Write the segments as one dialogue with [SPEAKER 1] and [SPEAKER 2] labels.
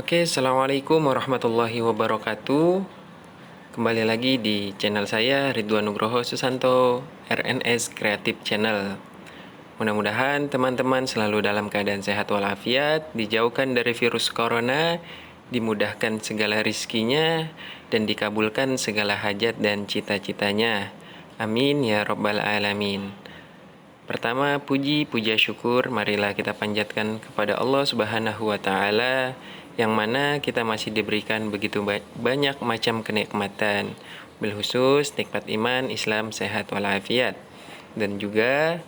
[SPEAKER 1] Oke, Assalamualaikum warahmatullahi wabarakatuh. Kembali lagi di channel saya, Ridwan Nugroho Susanto, RNS Creative Channel. Mudah-mudahan teman-teman selalu dalam keadaan sehat walafiat, dijauhkan dari virus corona, dimudahkan segala rizkinya, dan dikabulkan segala hajat dan cita-citanya. Amin ya Rabbal Alamin. Pertama, puji, puja, syukur, marilah kita panjatkan kepada Allah Subhanahu wa Ta'ala, yang mana kita masih diberikan begitu banyak macam kenikmatan, bilkhusus nikmat iman, Islam, sehat walafiat. Dan juga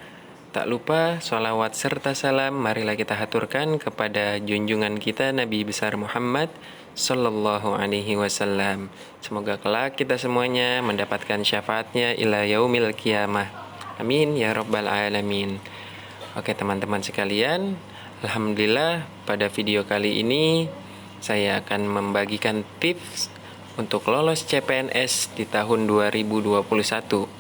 [SPEAKER 1] tak lupa sholawat serta salam marilah kita haturkan kepada junjungan kita Nabi besar Muhammad Sallallahu Alaihi Wasallam. Semoga kelak kita semuanya mendapatkan syafaatnya ila yaumil qiyamah. Amin ya Rabbal Alamin. Oke teman-teman sekalian, Alhamdulillah pada video kali ini saya akan membagikan tips untuk lolos CPNS di tahun 2021.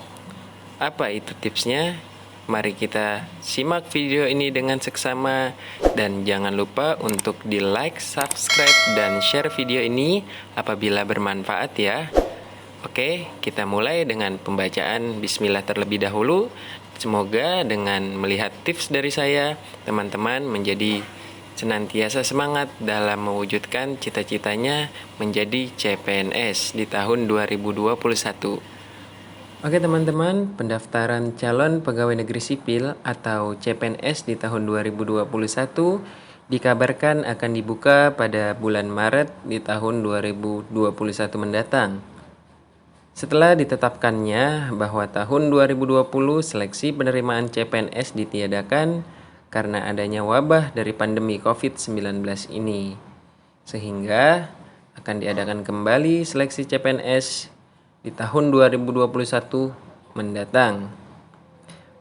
[SPEAKER 1] Apa itu tipsnya? Mari kita simak video ini dengan seksama, dan jangan lupa untuk di like, subscribe, dan share video ini apabila bermanfaat ya. Oke, kita mulai dengan pembacaan Bismillah terlebih dahulu. Semoga dengan melihat tips dari saya, teman-teman menjadi senantiasa semangat dalam mewujudkan cita-citanya menjadi CPNS di tahun 2021. Oke teman-teman, pendaftaran calon pegawai negeri sipil atau CPNS di tahun 2021 dikabarkan akan dibuka pada bulan Maret di tahun 2021 mendatang. Setelah ditetapkannya bahwa tahun 2020 seleksi penerimaan CPNS ditiadakan karena adanya wabah dari pandemi COVID-19 ini, sehingga akan diadakan kembali seleksi CPNS di tahun 2021 mendatang.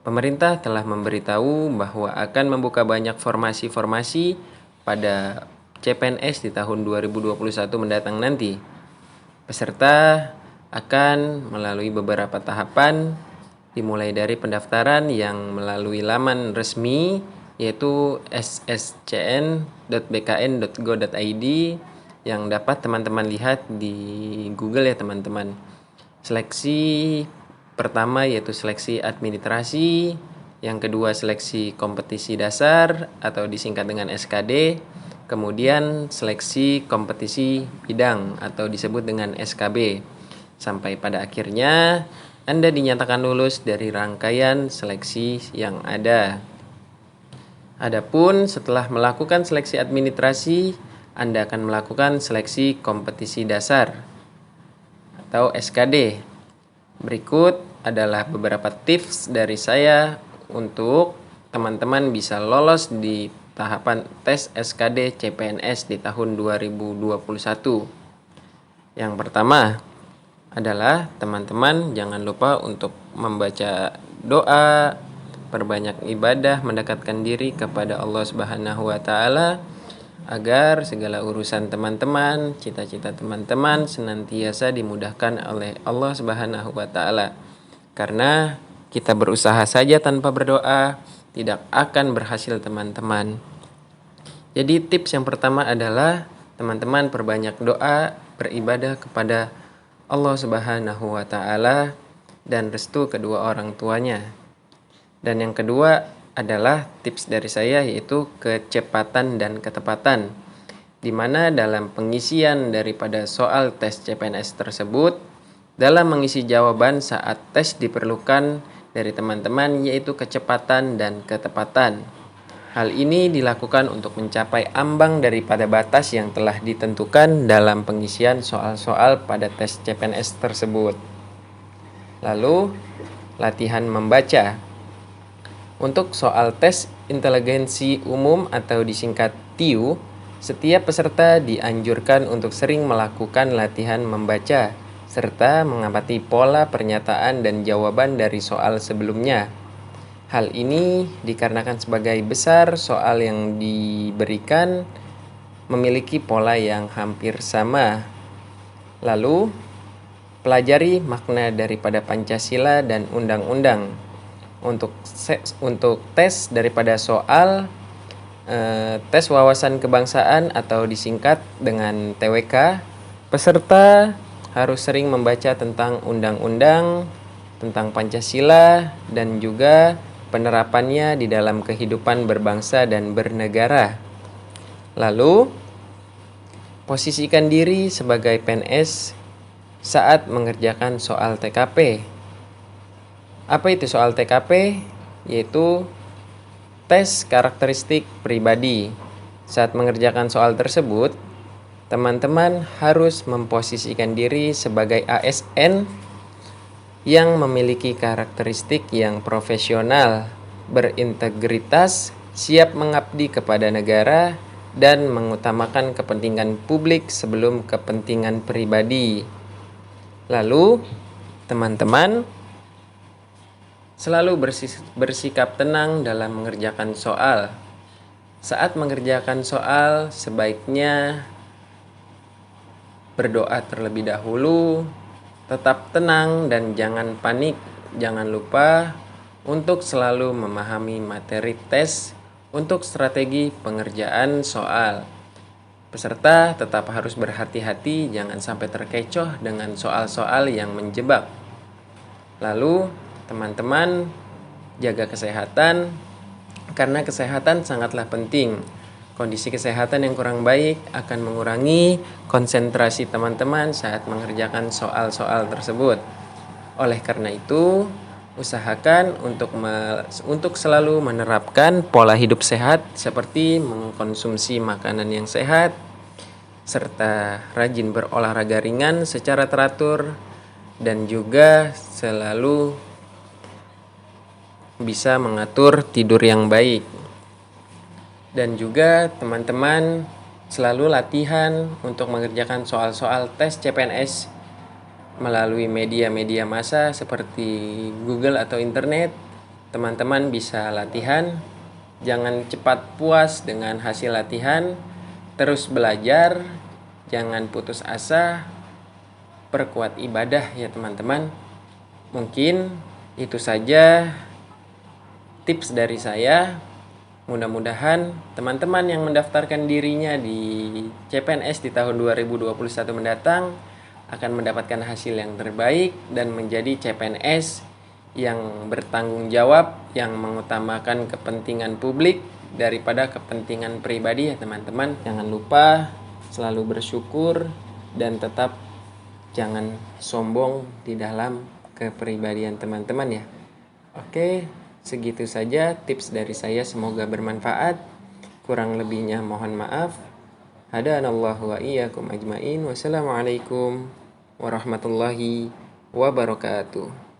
[SPEAKER 1] Pemerintah telah memberitahu bahwa akan membuka banyak formasi-formasi pada CPNS di tahun 2021 mendatang nanti. Peserta akan melalui beberapa tahapan, dimulai dari pendaftaran yang melalui laman resmi yaitu sscn.bkn.go.id yang dapat teman-teman lihat di Google ya teman-teman. Seleksi pertama yaitu seleksi administrasi, yang kedua seleksi kompetisi dasar atau disingkat dengan SKD, kemudian seleksi kompetisi bidang atau disebut dengan SKB. Sampai pada akhirnya Anda dinyatakan lulus dari rangkaian seleksi yang ada. Adapun setelah melakukan seleksi administrasi, Anda akan melakukan seleksi kompetisi dasar atau SKD. Berikut adalah beberapa tips dari saya untuk teman-teman bisa lolos di tahapan tes SKD CPNS di tahun 2021. Yang pertama adalah teman-teman jangan lupa untuk membaca doa, perbanyak ibadah, mendekatkan diri kepada Allah Subhanahu wa Ta'ala, agar segala urusan teman-teman, cita-cita teman-teman senantiasa dimudahkan oleh Allah Subhanahu wa Ta'ala. Karena kita berusaha saja tanpa berdoa tidak akan berhasil teman-teman. Jadi tips yang pertama adalah teman-teman perbanyak doa, beribadah kepada Allah Subhanahu wa Ta'ala dan restu kedua orang tuanya. Dan yang kedua adalah tips dari saya yaitu kecepatan dan ketepatan, di mana dalam pengisian daripada soal tes CPNS tersebut, dalam mengisi jawaban saat tes diperlukan dari teman-teman yaitu kecepatan dan ketepatan. Hal ini dilakukan untuk mencapai ambang daripada batas yang telah ditentukan dalam pengisian soal-soal pada tes CPNS tersebut. Lalu, latihan membaca. Untuk soal tes inteligensi umum atau disingkat TIU, setiap peserta dianjurkan untuk sering melakukan latihan membaca serta mengamati pola pernyataan dan jawaban dari soal sebelumnya. Hal ini dikarenakan sebagai besar soal yang diberikan memiliki pola yang hampir sama. Lalu, pelajari makna daripada Pancasila dan undang-undang. Untuk tes daripada soal tes wawasan kebangsaan atau disingkat dengan TWK, peserta harus sering membaca tentang undang-undang, tentang Pancasila, dan juga penerapannya di dalam kehidupan berbangsa dan bernegara. Lalu, posisikan diri sebagai PNS saat mengerjakan soal TKP. Apa itu soal TKP? Yaitu tes karakteristik pribadi. Saat mengerjakan soal tersebut, teman-teman harus memposisikan diri sebagai ASN yang memiliki karakteristik yang profesional, berintegritas, siap mengabdi kepada negara, dan mengutamakan kepentingan publik sebelum kepentingan pribadi. Lalu, teman-teman selalu bersikap tenang dalam mengerjakan soal. Saat mengerjakan soal, sebaiknya berdoa terlebih dahulu, tetap tenang dan jangan panik. Jangan lupa untuk selalu memahami materi tes untuk strategi pengerjaan soal. Peserta tetap harus berhati-hati, jangan sampai terkecoh dengan soal-soal yang menjebak. Lalu, teman-teman jaga kesehatan, karena kesehatan sangatlah penting. Kondisi kesehatan yang kurang baik akan mengurangi konsentrasi teman-teman saat mengerjakan soal-soal tersebut. Oleh karena itu, usahakan untuk selalu menerapkan pola hidup sehat seperti mengkonsumsi makanan yang sehat, serta rajin berolahraga ringan secara teratur, dan juga selalu bisa mengatur tidur yang baik. Dan juga teman-teman selalu latihan untuk mengerjakan soal-soal tes CPNS melalui media-media massa seperti Google atau internet. Teman-teman bisa latihan, jangan cepat puas dengan hasil latihan, terus belajar, jangan putus asa, perkuat ibadah ya teman-teman. Mungkin itu saja tips dari saya. Mudah-mudahan teman-teman yang mendaftarkan dirinya di CPNS di tahun 2021 mendatang akan mendapatkan hasil yang terbaik dan menjadi CPNS yang bertanggung jawab, yang mengutamakan kepentingan publik daripada kepentingan pribadi ya teman-teman. Jangan lupa selalu bersyukur dan tetap jangan sombong di dalam kepribadian teman-teman ya. Oke, segitu saja tips dari saya, semoga bermanfaat. Kurang lebihnya mohon maaf. Hadanallahu wa iyyakum ajmain. Wassalamualaikum warahmatullahi wabarakatuh.